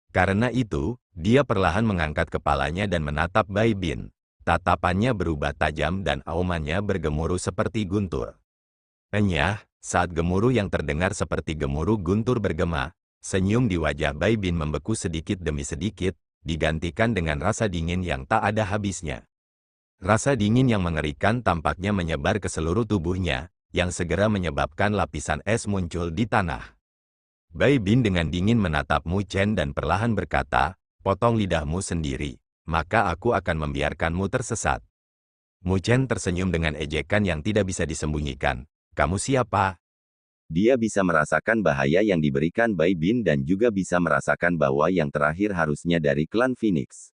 Karena itu, dia perlahan mengangkat kepalanya dan menatap Bai Bin. Tatapannya berubah tajam dan aumannya bergemuruh seperti guntur. Enyah, saat gemuruh yang terdengar seperti gemuruh guntur bergema, senyum di wajah Bai Bin membeku sedikit demi sedikit, digantikan dengan rasa dingin yang tak ada habisnya. Rasa dingin yang mengerikan tampaknya menyebar ke seluruh tubuhnya, yang segera menyebabkan lapisan es muncul di tanah. Bai Bin dengan dingin menatap Mu Chen dan perlahan berkata, potong lidahmu sendiri, maka aku akan membiarkanmu tersesat. Mu Chen tersenyum dengan ejekan yang tidak bisa disembunyikan. Kamu siapa? Dia bisa merasakan bahaya yang diberikan Bai Bin dan juga bisa merasakan bahwa yang terakhir harusnya dari klan Phoenix.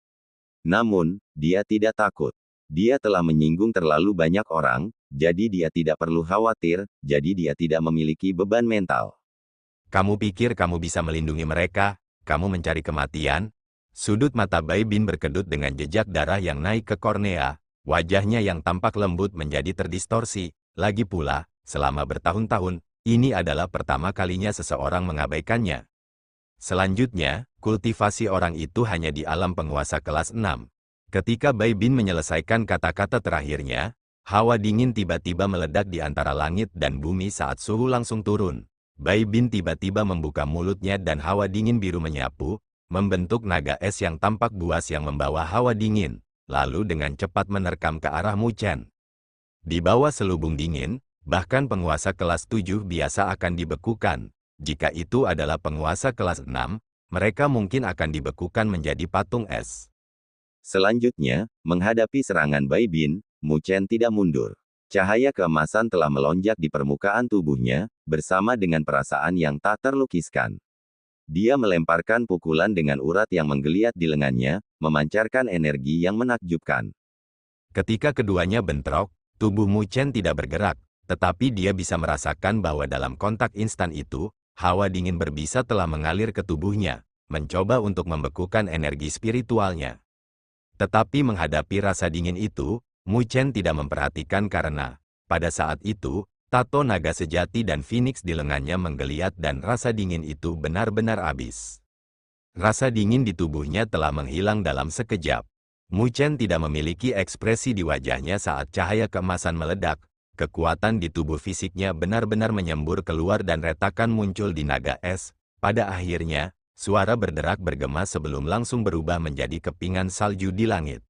Namun, dia tidak takut. Dia telah menyinggung terlalu banyak orang, jadi dia tidak perlu khawatir, jadi dia tidak memiliki beban mental. Kamu pikir kamu bisa melindungi mereka? Kamu mencari kematian? Sudut mata Bai Bin berkedut dengan jejak darah yang naik ke kornea, wajahnya yang tampak lembut menjadi terdistorsi. Lagi pula, selama bertahun-tahun, ini adalah pertama kalinya seseorang mengabaikannya. Selanjutnya, kultivasi orang itu hanya di alam penguasa kelas 6. Ketika Bai Bin menyelesaikan kata-kata terakhirnya, hawa dingin tiba-tiba meledak di antara langit dan bumi saat suhu langsung turun. Bai Bin tiba-tiba membuka mulutnya dan hawa dingin biru menyapu, membentuk naga es yang tampak buas yang membawa hawa dingin, lalu dengan cepat menerkam ke arah Mu Chen. Di bawah selubung dingin, bahkan penguasa kelas 7 biasa akan dibekukan. Jika itu adalah penguasa kelas 6, mereka mungkin akan dibekukan menjadi patung es. Selanjutnya, menghadapi serangan Bai Bin, Mu Chen tidak mundur. Cahaya keemasan telah melonjak di permukaan tubuhnya, bersama dengan perasaan yang tak terlukiskan. Dia melemparkan pukulan dengan urat yang menggeliat di lengannya, memancarkan energi yang menakjubkan. Ketika keduanya bentrok, tubuh Mu Chen tidak bergerak, tetapi dia bisa merasakan bahwa dalam kontak instan itu, hawa dingin berbisa telah mengalir ke tubuhnya, mencoba untuk membekukan energi spiritualnya. Tetapi menghadapi rasa dingin itu, Mu Chen tidak memperhatikan karena, pada saat itu, tato naga sejati dan Phoenix di lengannya menggeliat dan rasa dingin itu benar-benar habis. Rasa dingin di tubuhnya telah menghilang dalam sekejap. Mu Chen tidak memiliki ekspresi di wajahnya saat cahaya keemasan meledak. Kekuatan di tubuh fisiknya benar-benar menyembur keluar dan retakan muncul di naga es. Pada akhirnya, suara berderak bergema sebelum langsung berubah menjadi kepingan salju di langit.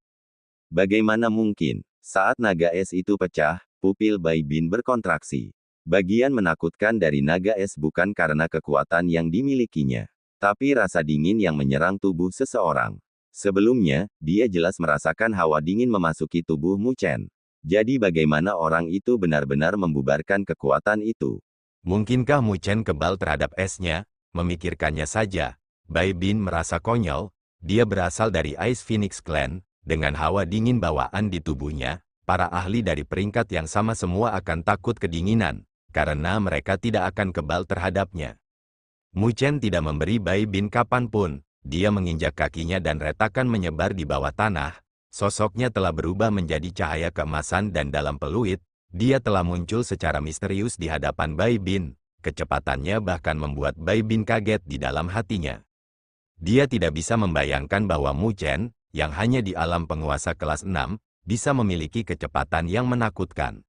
Bagaimana mungkin? Saat naga es itu pecah, pupil Bai Bin berkontraksi. Bagian menakutkan dari naga es bukan karena kekuatan yang dimilikinya, tapi rasa dingin yang menyerang tubuh seseorang. Sebelumnya, dia jelas merasakan hawa dingin memasuki tubuh Mu Chen. Jadi bagaimana orang itu benar-benar membubarkan kekuatan itu? Mungkinkah Mu Chen kebal terhadap esnya? Memikirkannya saja, Bai Bin merasa konyol. Dia berasal dari Ice Phoenix Clan, dengan hawa dingin bawaan di tubuhnya. Para ahli dari peringkat yang sama semua akan takut kedinginan, karena mereka tidak akan kebal terhadapnya. Mu Chen tidak memberi Bai Bin kapanpun. Dia menginjak kakinya dan retakan menyebar di bawah tanah. Sosoknya telah berubah menjadi cahaya keemasan dan dalam peluit, dia telah muncul secara misterius di hadapan Bai Bin. Kecepatannya bahkan membuat Bai Bin kaget di dalam hatinya. Dia tidak bisa membayangkan bahwa Mu Chen, yang hanya di alam penguasa kelas 6, bisa memiliki kecepatan yang menakutkan.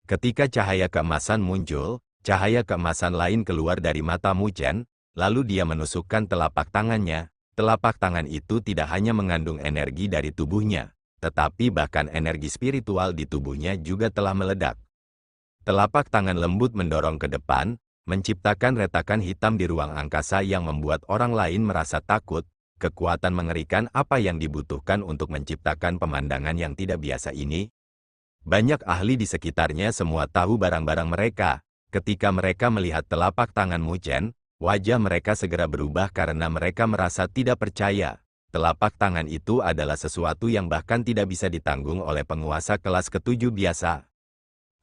Ketika cahaya keemasan muncul, cahaya keemasan lain keluar dari mata Mu Chen, lalu dia menusukkan telapak tangannya. Telapak tangan itu tidak hanya mengandung energi dari tubuhnya, tetapi bahkan energi spiritual di tubuhnya juga telah meledak. Telapak tangan lembut mendorong ke depan, menciptakan retakan hitam di ruang angkasa yang membuat orang lain merasa takut. Kekuatan mengerikan apa yang dibutuhkan untuk menciptakan pemandangan yang tidak biasa ini? Banyak ahli di sekitarnya semua tahu barang-barang mereka. Ketika mereka melihat telapak tangan Mu Chen, wajah mereka segera berubah karena mereka merasa tidak percaya. Telapak tangan itu adalah sesuatu yang bahkan tidak bisa ditanggung oleh penguasa kelas ke-7 biasa.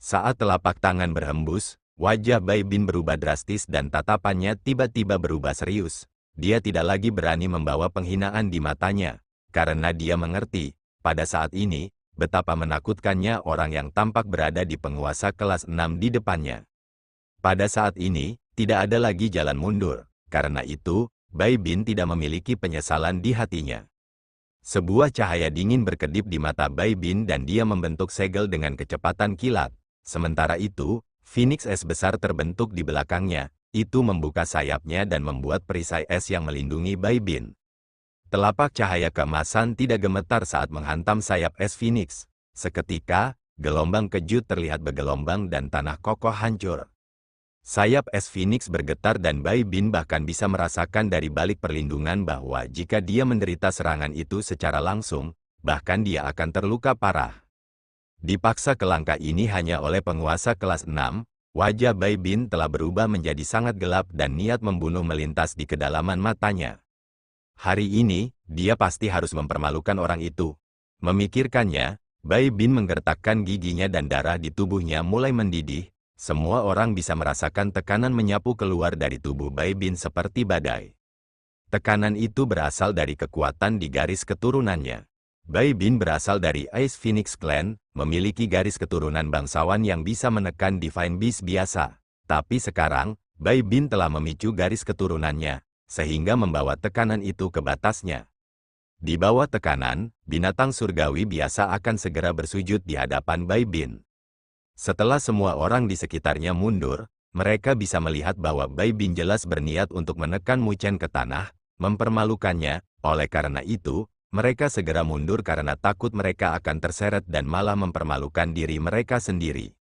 Saat telapak tangan berhembus, wajah Bai Bin berubah drastis dan tatapannya tiba-tiba berubah serius. Dia tidak lagi berani membawa penghinaan di matanya, karena dia mengerti, pada saat ini, betapa menakutkannya orang yang tampak berada di penguasa kelas 6 di depannya. Pada saat ini, tidak ada lagi jalan mundur, karena itu, Bai Bin tidak memiliki penyesalan di hatinya. Sebuah cahaya dingin berkedip di mata Bai Bin dan dia membentuk segel dengan kecepatan kilat. Sementara itu, Phoenix es besar terbentuk di belakangnya. Itu membuka sayapnya dan membuat perisai es yang melindungi Bai Bin. Telapak cahaya keemasan tidak gemetar saat menghantam sayap es Phoenix. Seketika, gelombang kejut terlihat bergelombang dan tanah kokoh hancur. Sayap es Phoenix bergetar dan Bai Bin bahkan bisa merasakan dari balik perlindungan bahwa jika dia menderita serangan itu secara langsung, bahkan dia akan terluka parah. Dipaksa ke langkah ini hanya oleh penguasa kelas 6, wajah Bai Bin telah berubah menjadi sangat gelap dan niat membunuh melintas di kedalaman matanya. Hari ini, dia pasti harus mempermalukan orang itu. Memikirkannya, Bai Bin menggertakkan giginya dan darah di tubuhnya mulai mendidih. Semua orang bisa merasakan tekanan menyapu keluar dari tubuh Bai Bin seperti badai. Tekanan itu berasal dari kekuatan di garis keturunannya. Bai Bin berasal dari Ice Phoenix Clan, memiliki garis keturunan bangsawan yang bisa menekan Divine Beast biasa. Tapi sekarang, Bai Bin telah memicu garis keturunannya, sehingga membawa tekanan itu ke batasnya. Di bawah tekanan, binatang surgawi biasa akan segera bersujud di hadapan Bai Bin. Setelah semua orang di sekitarnya mundur, mereka bisa melihat bahwa Bai Bin jelas berniat untuk menekan Mu Chen ke tanah, mempermalukannya. Oleh karena itu, mereka segera mundur karena takut mereka akan terseret dan malah mempermalukan diri mereka sendiri.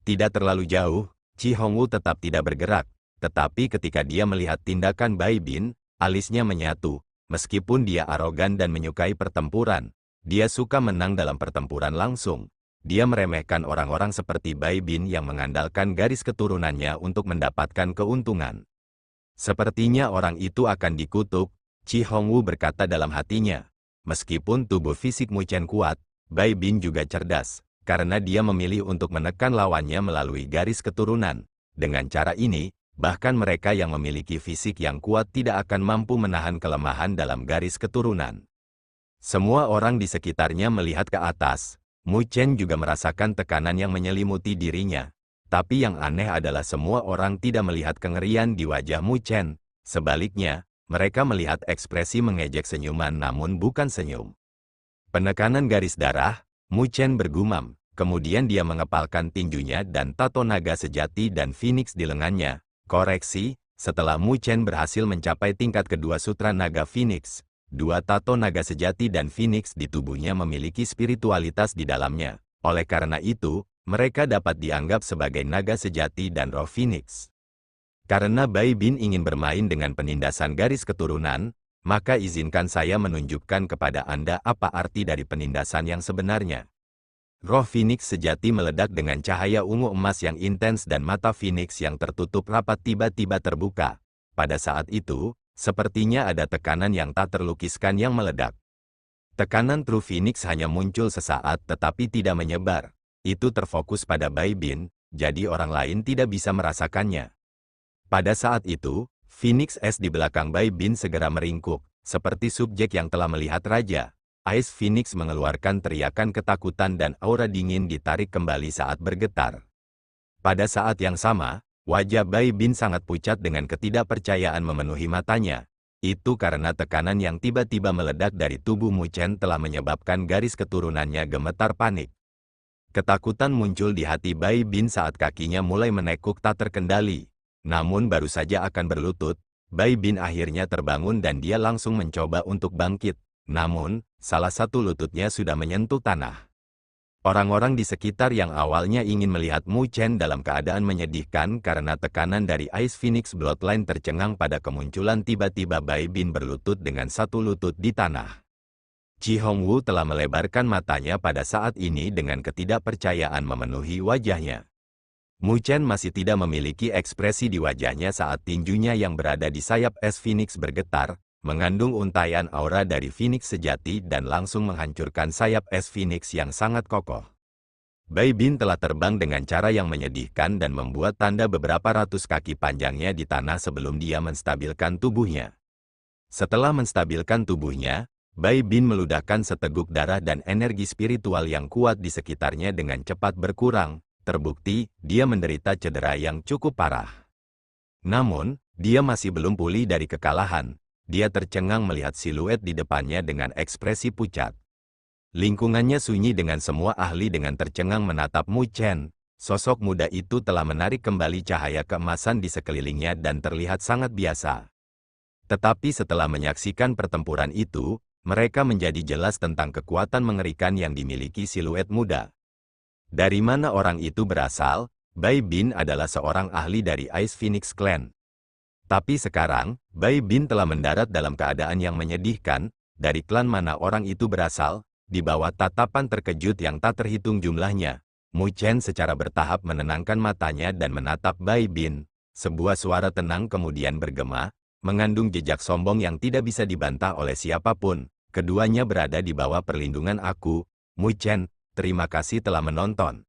Tidak terlalu jauh, Chi Hongwu tetap tidak bergerak, tetapi ketika dia melihat tindakan Bai Bin, alisnya menyatu. Meskipun dia arogan dan menyukai pertempuran, dia suka menang dalam pertempuran langsung. Dia meremehkan orang-orang seperti Bai Bin yang mengandalkan garis keturunannya untuk mendapatkan keuntungan. Sepertinya orang itu akan dikutuk, Chi Hongwu berkata dalam hatinya. Meskipun tubuh fisik Mu Chen kuat, Bai Bin juga cerdas, karena dia memilih untuk menekan lawannya melalui garis keturunan. Dengan cara ini, bahkan mereka yang memiliki fisik yang kuat tidak akan mampu menahan kelemahan dalam garis keturunan. Semua orang di sekitarnya melihat ke atas. Mu Chen juga merasakan tekanan yang menyelimuti dirinya. Tapi yang aneh adalah semua orang tidak melihat kengerian di wajah Mu Chen. Sebaliknya, mereka melihat ekspresi mengejek senyuman namun bukan senyum. Penekanan garis darah, Mu Chen bergumam. Kemudian dia mengepalkan tinjunya dan tato naga sejati dan phoenix di lengannya. Koreksi, setelah Mu Chen berhasil mencapai tingkat kedua sutra naga phoenix. Dua tato naga sejati dan phoenix di tubuhnya memiliki spiritualitas di dalamnya. Oleh karena itu, mereka dapat dianggap sebagai naga sejati dan roh phoenix. Karena Bai Bin ingin bermain dengan penindasan garis keturunan, maka izinkan saya menunjukkan kepada Anda apa arti dari penindasan yang sebenarnya. Roh phoenix sejati meledak dengan cahaya ungu emas yang intens dan mata phoenix yang tertutup rapat tiba-tiba terbuka. Pada saat itu, sepertinya ada tekanan yang tak terlukiskan yang meledak. Tekanan True Phoenix hanya muncul sesaat tetapi tidak menyebar. Itu terfokus pada Bai Bin, jadi orang lain tidak bisa merasakannya. Pada saat itu, Phoenix es di belakang Bai Bin segera meringkuk, seperti subjek yang telah melihat raja. Ice Phoenix mengeluarkan teriakan ketakutan dan aura dingin ditarik kembali saat bergetar. Pada saat yang sama, wajah Bai Bin sangat pucat dengan ketidakpercayaan memenuhi matanya. Itu karena tekanan yang tiba-tiba meledak dari tubuh Mu Chen telah menyebabkan garis keturunannya gemetar panik. Ketakutan muncul di hati Bai Bin saat kakinya mulai menekuk tak terkendali. Namun baru saja akan berlutut, Bai Bin akhirnya terbangun dan dia langsung mencoba untuk bangkit. Namun, salah satu lututnya sudah menyentuh tanah. Orang-orang di sekitar yang awalnya ingin melihat Mu Chen dalam keadaan menyedihkan karena tekanan dari Ice Phoenix Bloodline tercengang pada kemunculan tiba-tiba Bai Bin berlutut dengan satu lutut di tanah. Chi Hongwu telah melebarkan matanya pada saat ini dengan ketidakpercayaan memenuhi wajahnya. Mu Chen masih tidak memiliki ekspresi di wajahnya saat tinjunya yang berada di sayap es Phoenix bergetar, mengandung untaian aura dari Phoenix sejati dan langsung menghancurkan sayap es Phoenix yang sangat kokoh. Bai Bin telah terbang dengan cara yang menyedihkan dan membuat tanda beberapa ratus kaki panjangnya di tanah sebelum dia menstabilkan tubuhnya. Setelah menstabilkan tubuhnya, Bai Bin meludahkan seteguk darah dan energi spiritual yang kuat di sekitarnya dengan cepat berkurang. Terbukti, dia menderita cedera yang cukup parah. Namun, dia masih belum pulih dari kekalahan. Dia tercengang melihat siluet di depannya dengan ekspresi pucat. Lingkungannya sunyi dengan semua ahli dengan tercengang menatap Mu Chen. Sosok muda itu telah menarik kembali cahaya keemasan di sekelilingnya dan terlihat sangat biasa. Tetapi setelah menyaksikan pertempuran itu, mereka menjadi jelas tentang kekuatan mengerikan yang dimiliki siluet muda. Dari mana orang itu berasal? Bai Bin adalah seorang ahli dari Ice Phoenix Clan. Tapi sekarang, Bai Bin telah mendarat dalam keadaan yang menyedihkan. Dari klan mana orang itu berasal? Di bawah tatapan terkejut yang tak terhitung jumlahnya, Mu Chen secara bertahap menenangkan matanya dan menatap Bai Bin. Sebuah suara tenang kemudian bergema, mengandung jejak sombong yang tidak bisa dibantah oleh siapapun. Keduanya berada di bawah perlindungan aku, Mu Chen. Terima kasih telah menonton.